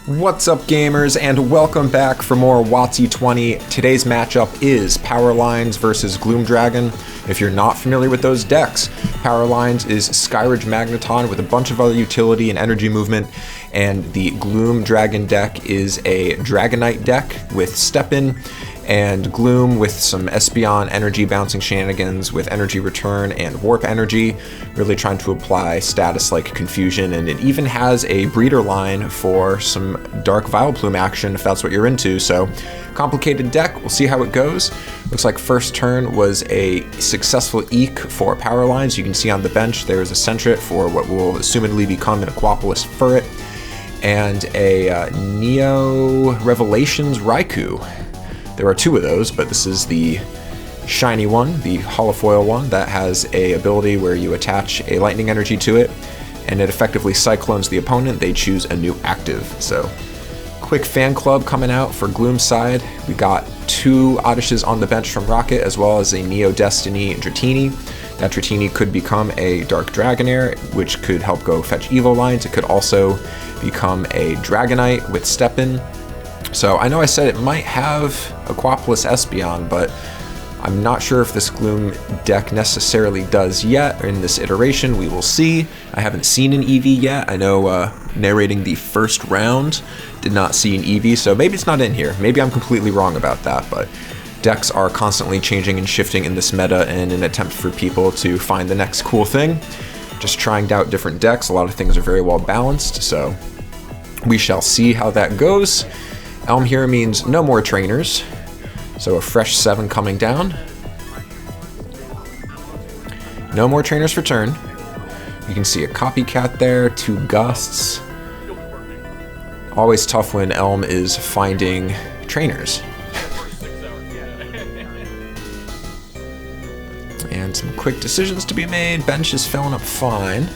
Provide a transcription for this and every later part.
What's up, gamers, and welcome back for more WotC-20. Today's matchup is Powerlines vs GloomDragon. If you're not familiar with those decks, Powerlines is Skyridge Magneton with a bunch of other utility and energy movement, and the GloomDragon deck is a Dragonite deck with Step-In, and Gloom with some Espeon energy bouncing shenanigans with energy return and warp energy, really trying to apply status like Confusion, and it even has a breeder line for some Dark Vileplume action if that's what you're into. So complicated deck, we'll see how it goes. Looks like first turn was a successful Eek for Powerlines. You can see on the bench there is a Sentret for what will assumedly become an Aquapolis Furret, and a Neo Revelations Raikou. There are two of those, but this is the shiny one, the holofoil one, that has a ability where you attach a lightning energy to it, and it effectively cyclones the opponent. They choose a new active. So, quick fan club coming out for Gloom's side. We got two Oddishes on the bench from Rocket, as well as a Neo Destiny Dratini. That Dratini could become a Dark Dragonair, which could help go fetch Evo lines. It could also become a Dragonite with Step-In. So I know I said it might have Aquapolis Espeon, but I'm not sure if this Gloom deck necessarily does yet in this iteration. We will see. I haven't seen an EV yet. I know narrating the first round did not see an EV, so maybe it's not in here. Maybe I'm completely wrong about that, but decks are constantly changing and shifting in this meta in an attempt for people to find the next cool thing. Just trying out different decks. A lot of things are very well balanced, so we shall see how that goes. Elm here means no more trainers, so a fresh 7 coming down. No more trainers for turn. You can see a Copycat there, 2 Gusts. Always tough when Elm is finding trainers. And some quick decisions to be made. Bench is filling up fine.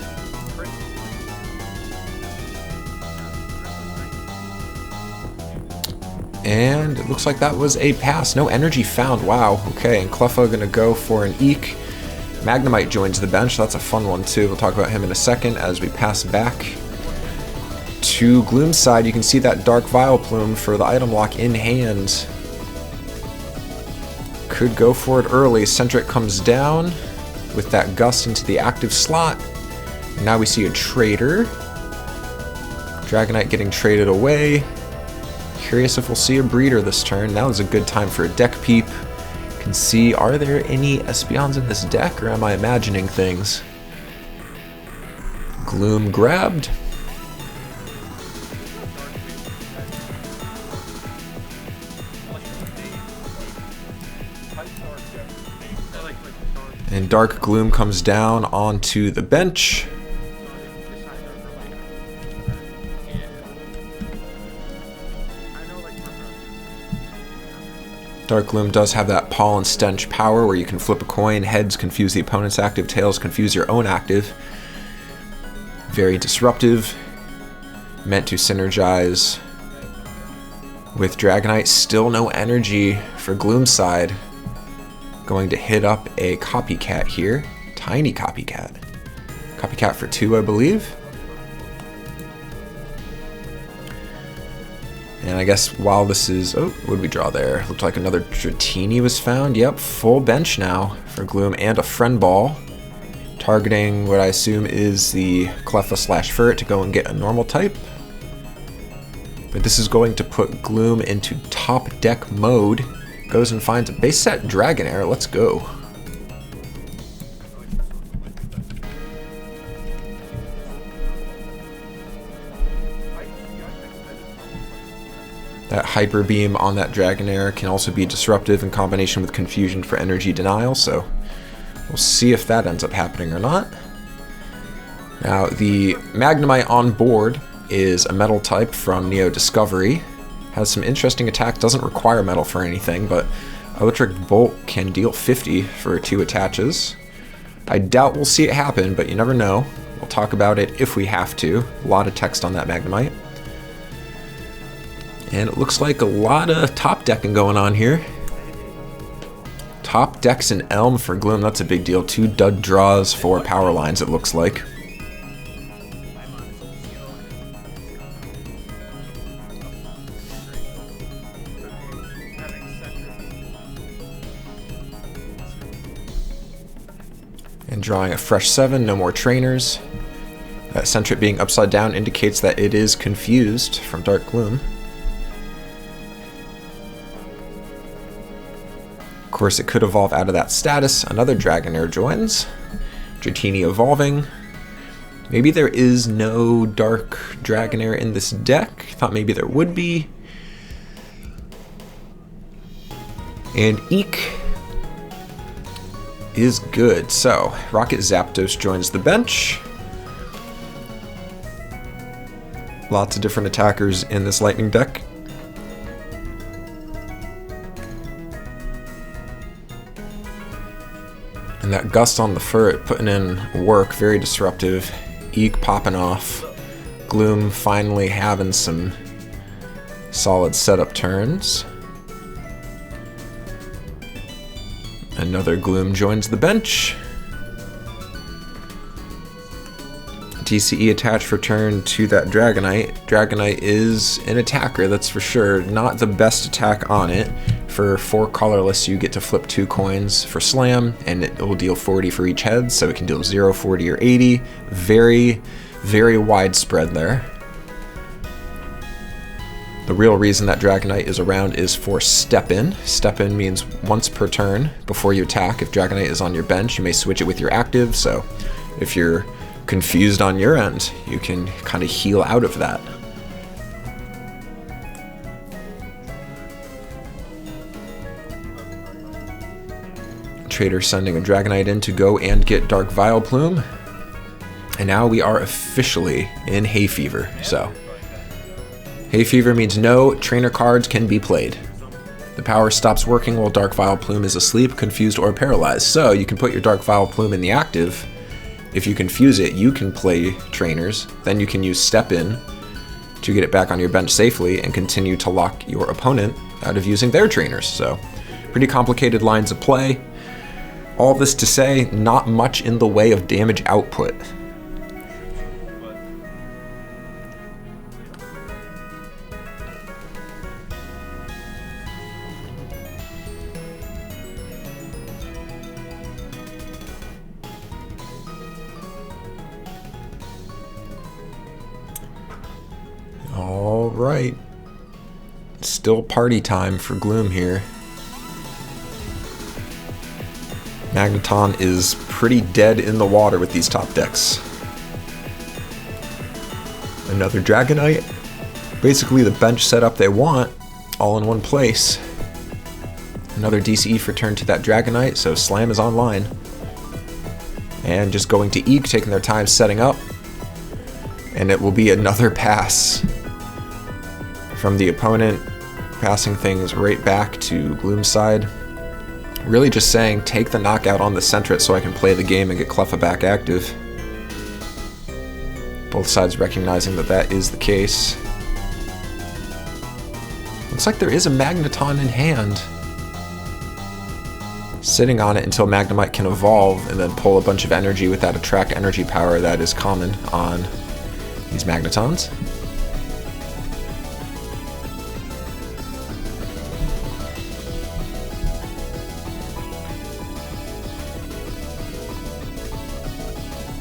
And it looks like that was a pass. No energy found. Wow. Okay, and Cleffa gonna go for an Eek. Magnemite joins the bench. That's a fun one too. We'll talk about him in a second as we pass back to Gloom's side. You can see that Dark Vileplume for the item lock in hand. Could go for it early. Sentret comes down with that Gust into the active slot. Now we see a trader. Dragonite getting traded away. Curious if we'll see a breeder this turn. Now is a good time for a deck peep. Can see, are there any Espeons in this deck, or am I imagining things? Gloom grabbed. And Dark Gloom comes down onto the bench. Dark Gloom does have that Pollen Stench power where you can flip a coin, heads confuse the opponent's active, tails confuse your own active. Very disruptive, meant to synergize with Dragonite. Still no energy for Gloom's side. Going to hit up a Copycat here. Tiny Copycat. Copycat for 2, I believe. And I guess while this is... Oh, what did we draw there? Looked like another Dratini was found. Yep, full bench now for Gloom, and a Friend Ball. Targeting what I assume is the Cleffa / Furret to go and get a normal type. But this is going to put Gloom into top deck mode. Goes and finds a base set Dragonair. Let's go. That Hyper Beam on that Dragonair can also be disruptive in combination with Confusion for energy denial, so we'll see if that ends up happening or not. Now, the Magnemite on board is a metal type from Neo Discovery. Has some interesting attacks, doesn't require metal for anything, but Electric Bolt can deal 50 for 2 attaches. I doubt we'll see it happen, but you never know. We'll talk about it if we have to. A lot of text on that Magnemite. And it looks like a lot of top decking going on here. Top decks in Elm for Gloom, that's a big deal. 2 dud draws for Powerlines, it looks like. And drawing a fresh 7, no more trainers. That Sentret being upside down indicates that it is confused from Dark Gloom. Of course, it could evolve out of that status. Another Dragonair joins. Dratini evolving. Maybe there is no Dark Dragonair in this deck. Thought maybe there would be. And Eek is good. So, Rocket Zapdos joins the bench. Lots of different attackers in this Lightning deck. And that Gust on the Fur putting in work, very disruptive. Eek popping off. Gloom finally having some solid setup turns. Another Gloom joins the bench. DCE attached for turn to that Dragonite. Dragonite is an attacker, that's for sure. Not the best attack on it. For 4 colorless, you get to flip 2 coins for Slam, and it will deal 40 for each head, so it can deal 0, 40, or 80. Very, very widespread there. The real reason that Dragonite is around is for Step In. Step In means once per turn before you attack. If Dragonite is on your bench, you may switch it with your active, so if you're confused on your end, you can kind of heal out of that. Trader sending a Dragonite in to go and get Dark Vileplume. And now we are officially in Hay Fever. So, Hay Fever means no trainer cards can be played. The power stops working while Dark Vileplume is asleep, confused, or paralyzed. So you can put your Dark Vileplume in the active. If you confuse it, you can play trainers. Then you can use Step In to get it back on your bench safely and continue to lock your opponent out of using their trainers. So, pretty complicated lines of play. All this to say, not much in the way of damage output. All right. Still party time for Gloom here. Magneton is pretty dead in the water with these top decks. Another Dragonite. Basically the bench setup they want, all in one place. Another DCE for turn to that Dragonite, so Slam is online. And just going to Eek, taking their time setting up. And it will be another pass from the opponent, passing things right back to Gloom's side. Really just saying, take the knockout on the Sentret so I can play the game and get Cleffa back active. Both sides recognizing that that is the case. Looks like there is a Magneton in hand. Sitting on it until Magnemite can evolve and then pull a bunch of energy with that attract energy power that is common on these Magnetons.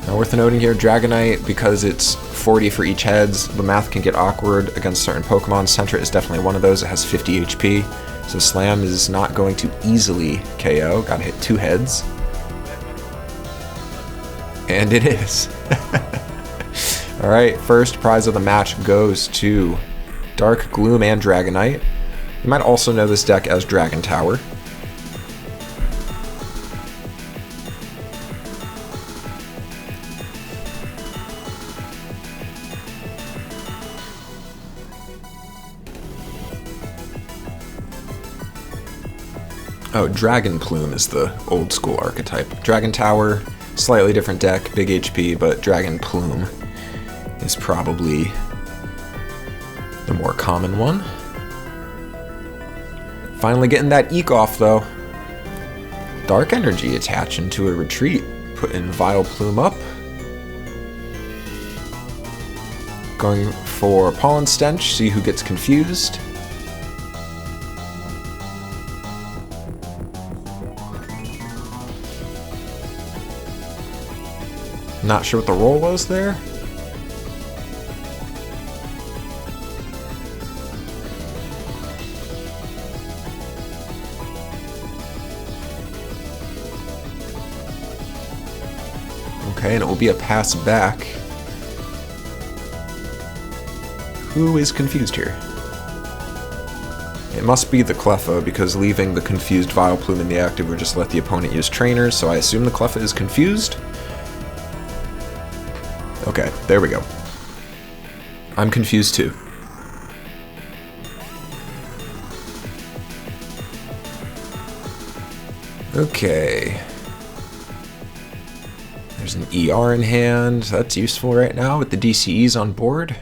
Now worth noting here, Dragonite, because it's 40 for each heads, the math can get awkward against certain Pokemon. Sentret is definitely one of those. It has 50 HP, so Slam is not going to easily KO. Gotta hit 2 heads. And it is. Alright, first prize of the match goes to Dark Gloom and Dragonite. You might also know this deck as Dragon Tower. Oh, Dragon Plume is the old school archetype. Dragon Tower, slightly different deck, big HP, but Dragon Plume is probably the more common one. Finally getting that Eek off though. Dark Energy attaching to a retreat, putting Vileplume up. Going for Pollen Stench, see who gets confused. Not sure what the roll was there. Okay, and it will be a pass back. Who is confused here? It must be the Cleffa, because leaving the confused Vileplume in the active would just let the opponent use trainers, so I assume the Cleffa is confused. Okay, there we go. I'm confused too. Okay. There's an ER in hand. That's useful right now with the DCEs on board.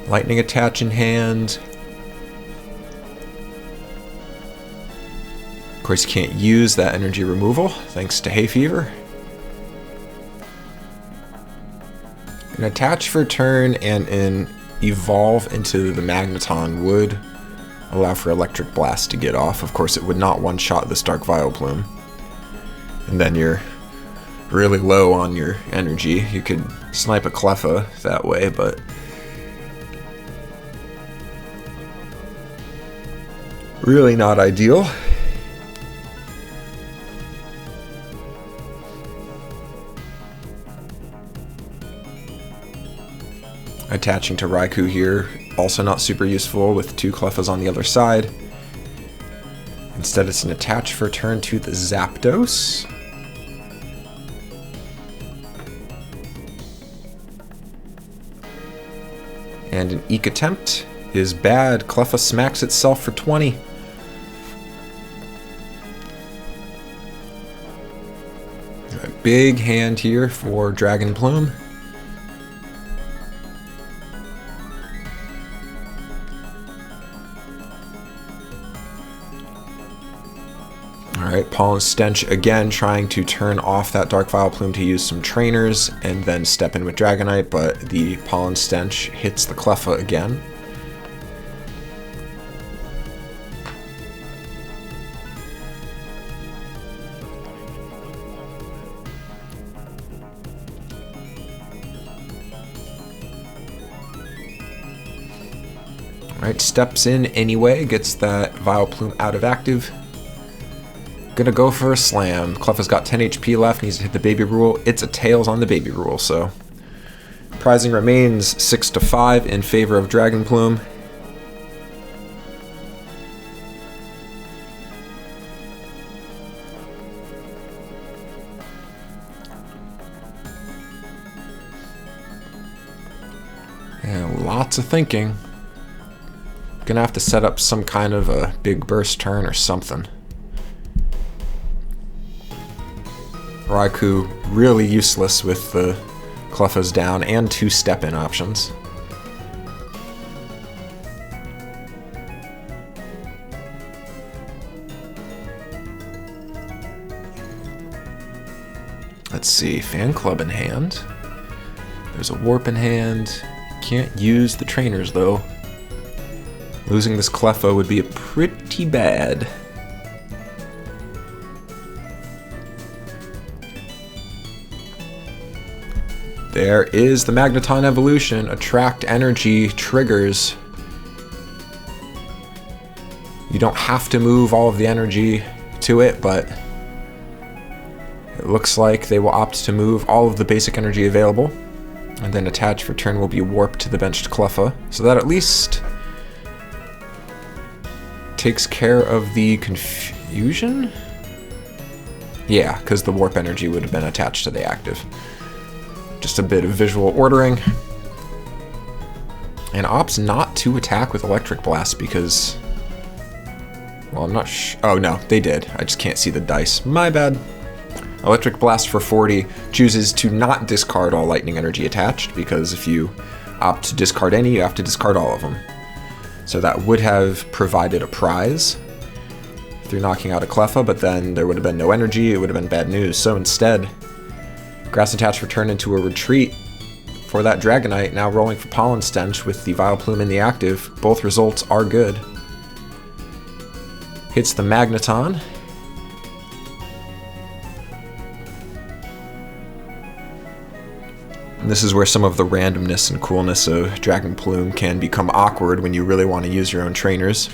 Lightning Attach in hand. Of course, you can't use that energy removal, thanks to Hay Fever. An attach for turn and an evolve into the Magneton would allow for Electric Blast to get off. Of course, it would not one-shot this Dark Vileplume. And then you're really low on your energy. You could snipe a Cleffa that way, but really not ideal. Attaching to Raikou here, also not super useful with two Cleffas on the other side. Instead, it's an attach for turn to the Zapdos. And an Eek attempt is bad. Cleffa smacks itself for 20. A big hand here for Dragon Plume. Alright, Pollen Stench again trying to turn off that Dark Vileplume to use some trainers and then step in with Dragonite, but the Pollen Stench hits the Cleffa again. Alright, steps in anyway, gets that Vileplume out of active. Gonna go for a slam. Cleffa's got 10 HP left, needs to hit the baby rule. It's a tails on the baby rule, so. Prizing remains 6-5 in favor of Dragon Plume. And lots of thinking. Gonna have to set up some kind of a big burst turn or something. Raikou really useless with the Cleffas down and two step-in options. Let's see, Fan Club in hand. There's a Warp in hand. Can't use the trainers though. Losing this Cleffa would be pretty bad. There is the Magneton evolution. Attract energy triggers. You don't have to move all of the energy to it, but it looks like they will opt to move all of the basic energy available. And then attach for turn will be warped to the benched Cleffa. So that at least takes care of the confusion? Yeah, because the warp energy would have been attached to the active. Just a bit of visual ordering. And opts not to attack with Electric Blast because, well, I'm not oh no, they did. I just can't see the dice. My bad. Electric Blast for 40 chooses to not discard all lightning energy attached, because if you opt to discard any, you have to discard all of them. So that would have provided a prize through knocking out a Cleffa, but then there would have been no energy, it would have been bad news. So instead, Grass Attach returned into a retreat for that Dragonite, now rolling for Pollen Stench with the Vileplume in the active. Both results are good. Hits the Magneton. And this is where some of the randomness and coolness of Dragon Plume can become awkward when you really want to use your own trainers.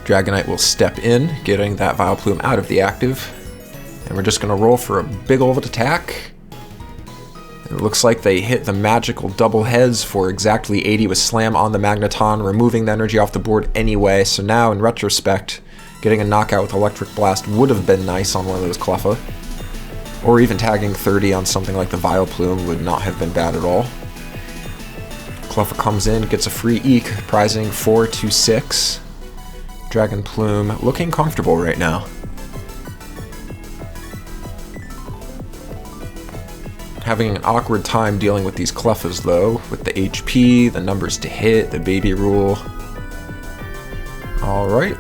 Dragonite will step in, getting that Vileplume out of the active. And we're just going to roll for a big old attack. It looks like they hit the magical double heads for exactly 80 with Slam on the Magneton, removing the energy off the board anyway. So now, in retrospect, getting a knockout with Electric Blast would have been nice on one of those Cleffa. Or even tagging 30 on something like the Vileplume would not have been bad at all. Cleffa comes in, gets a free Eek, prizing 4-6. Dragon Plume looking comfortable right now. Having an awkward time dealing with these Cleffas though, with the HP, the numbers to hit, the baby rule. Alright,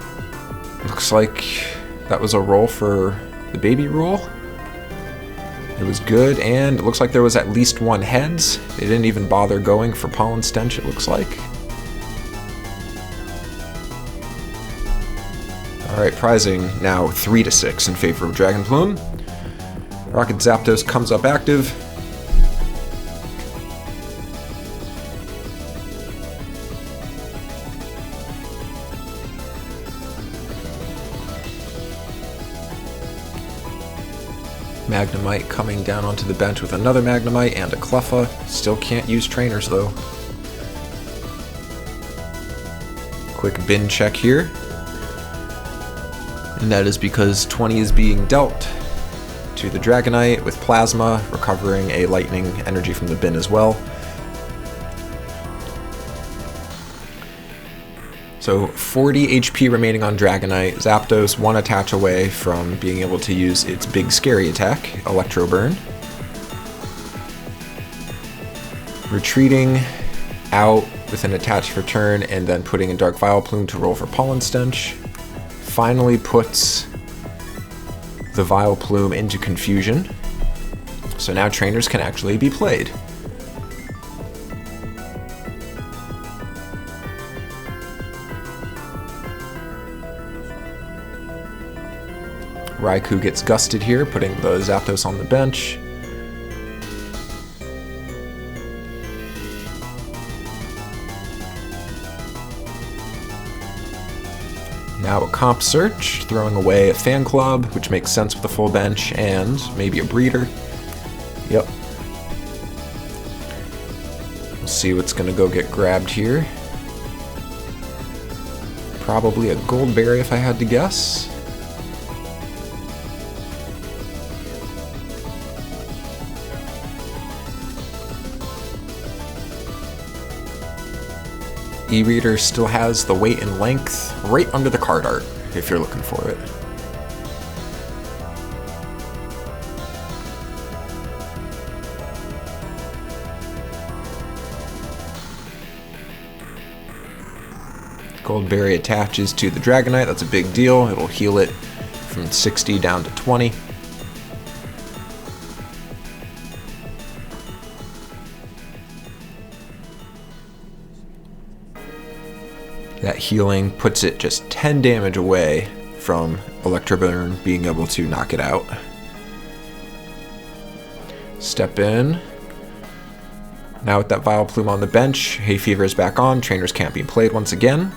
looks like that was a roll for the baby rule. It was good, and it looks like there was at least one heads. They didn't even bother going for Pollen Stench, it looks like. Alright, prizing now 3-6 in favor of Dragon Plume. Rocket Zapdos comes up active. Magnemite coming down onto the bench with another Magnemite and a Cleffa. Still can't use trainers though. Quick bin check here. And that is because 20 is being dealt to the Dragonite with Plasma, recovering a Lightning energy from the bin as well. So 40 HP remaining on Dragonite. Zapdos one attach away from being able to use its big scary attack, Electro Burn. Retreating out with an attach return and then putting in Dark Vileplume to roll for Pollen Stench. Finally puts the Vileplume into confusion. So now trainers can actually be played. Raikou gets gusted here, putting the Zapdos on the bench. Now a comp search, throwing away a Fan Club, which makes sense with a full bench, and maybe a breeder. Yep. We'll see what's gonna go get grabbed here. Probably a Goldberry if I had to guess. E-Reader still has the weight and length right under the card art, if you're looking for it. Goldberry attaches to the Dragonite, that's a big deal. It'll heal it from 60 down to 20. That healing puts it just 10 damage away from Electro Burn being able to knock it out. Step in. Now with that Vileplume on the bench, Hay Fever is back on, trainers can't be played once again.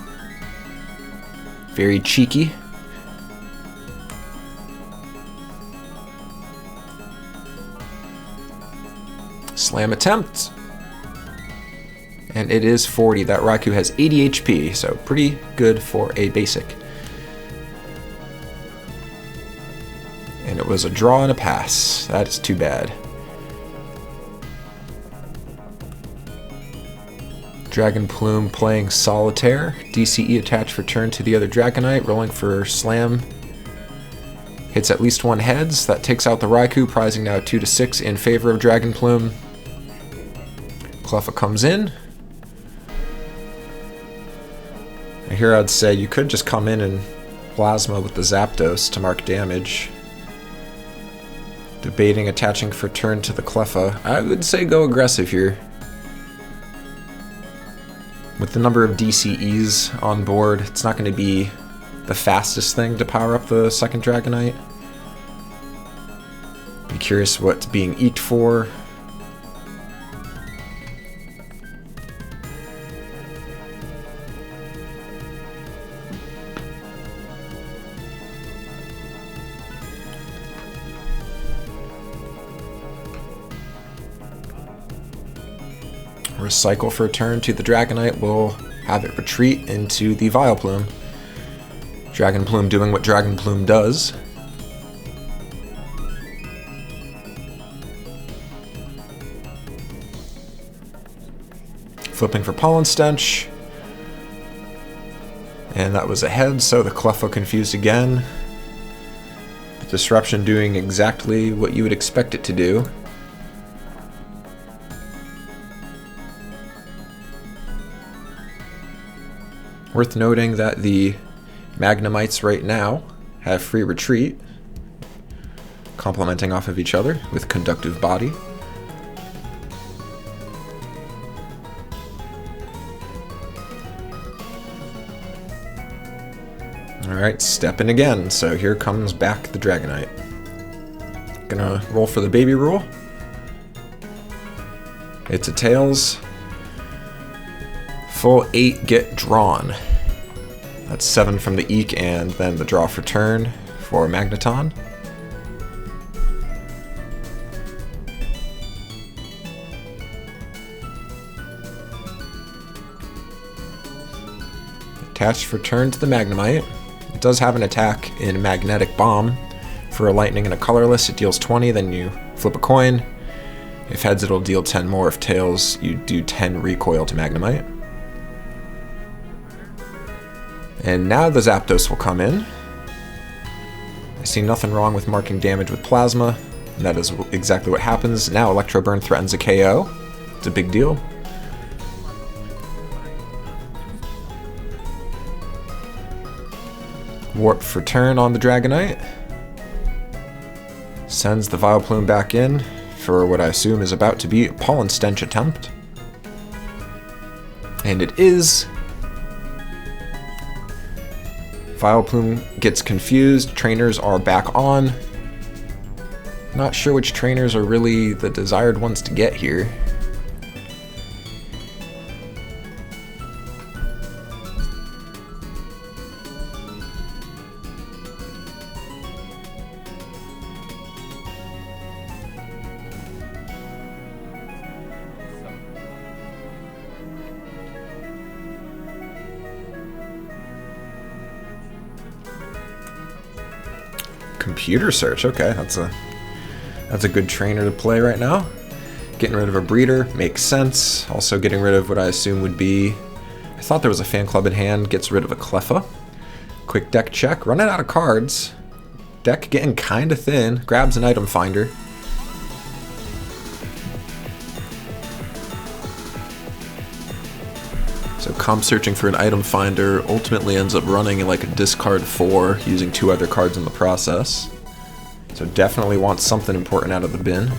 Very cheeky. Slam attempt. And it is 40. That Raikou has 80 HP, so pretty good for a basic. And it was a draw and a pass. That is too bad. Dragon Plume playing Solitaire. DCE attached return to the other Dragonite, rolling for Slam. Hits at least one heads. That takes out the Raikou, prizing now 2-6 in favor of Dragon Plume. Cleffa comes in. Here I'd say you could just come in and Plasma with the Zapdos to mark damage. Debating attaching for turn to the Cleffa. I would say go aggressive here. With the number of DCEs on board, it's not going to be the fastest thing to power up the second Dragonite. Be Curious what's being eked for. Recycle for a turn to the Dragonite will have it retreat into the Vileplume. Dragon Plume doing what Dragon Plume does. Flipping for Pollen Stench. And that was ahead, so the Cleffa confused again. The Disruption doing exactly what you would expect it to do. Worth noting that the Magnemites right now have free retreat, complementing off of each other with Conductive Body. Alright, stepping again, so here comes back the Dragonite. Gonna roll for the baby rule. It's a Tails. Full 8 get drawn. That's 7 from the Eek and then the draw for turn for Magneton. Attached for turn to the Magnemite. It does have an attack in Magnetic Bomb. For a Lightning and a Colorless, it deals 20, then you flip a coin. If heads, it'll deal 10 more. If tails, you do 10 recoil to Magnemite. And now the Zapdos will come in. I see nothing wrong with marking damage with Plasma, and that is exactly what happens. Now Electro Burn threatens a KO. It's a big deal. Warp for turn on the Dragonite. Sends the Vileplume back in for what I assume is about to be a Pollen Stench attempt. And it is. Vileplume gets confused, trainers are back on. Not sure which trainers are really the desired ones to get here. Computer search, okay, that's a good trainer to play right now. Getting rid of a breeder makes sense. Also getting rid of what I assume would be, I thought there was a fan club in hand, gets rid of a Cleffa. Quick deck check, running out of cards. Deck getting kinda thin, grabs an item finder. So comp searching for an item finder ultimately ends up running like a discard 4, using 2 other cards in the process. So definitely want something important out of the bin.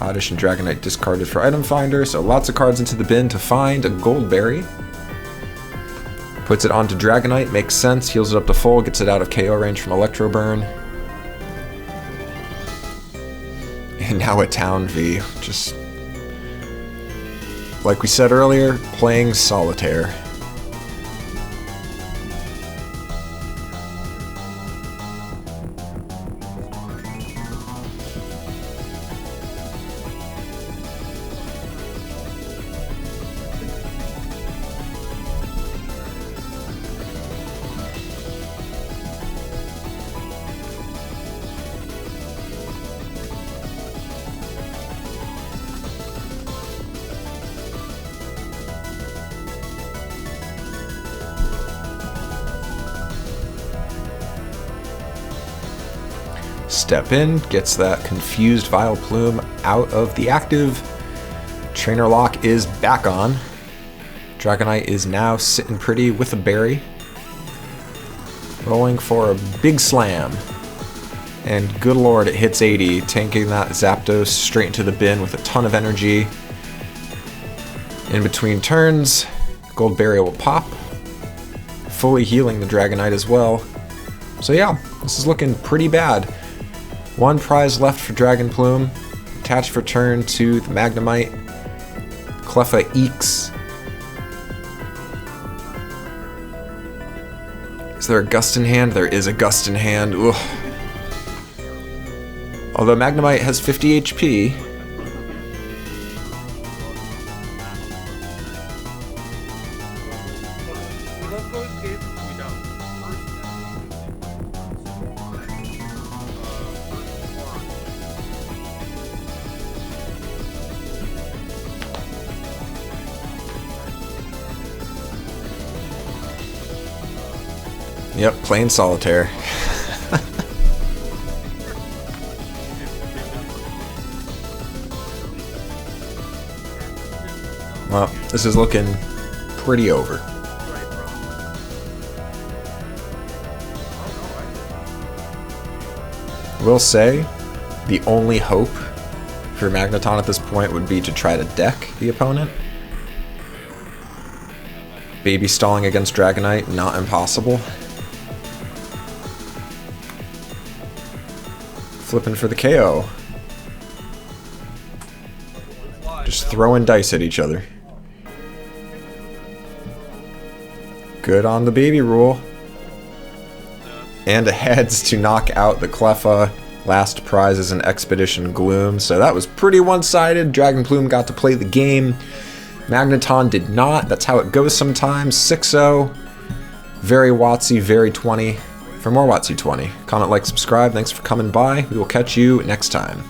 Oddish and Dragonite discarded for item finder, so lots of cards into the bin to find a Goldberry. Puts it onto Dragonite, makes sense, heals it up to full, gets it out of KO range from Electro Burn. And now a Town V, just like we said earlier, playing solitaire. Step in, gets that confused Vileplume out of the active. Trainer lock is back on. Dragonite is now sitting pretty with a berry. Rolling for a big slam. And good lord, it hits 80, tanking that Zapdos straight into the bin with a ton of energy. In between turns, Goldberry will pop. fully healing the Dragonite as well. So yeah, this is looking pretty bad. One prize left for Dragon Plume. Attached for turn to the Magnemite. Cleffa Eeks. Is there a Gust in hand? There is a Gust in hand. Ugh. Although Magnemite has 50 HP. Yep, playing solitaire. Well, this is looking pretty over. Will say, the only hope for Magneton at this point would be to try to deck the opponent. Baby stalling against Dragonite, not impossible. Flipping for the KO. Just throwing dice at each other. Good on the baby rule. And a heads to knock out the Cleffa. Last prize is an Expedition Gloom. So that was pretty one-sided. Dragon Plume got to play the game. Magneton did not. That's how it goes sometimes. 6-0. Very WotC, very 20. For more WotC-20, comment, like, subscribe. Thanks for coming by. We will catch you next time.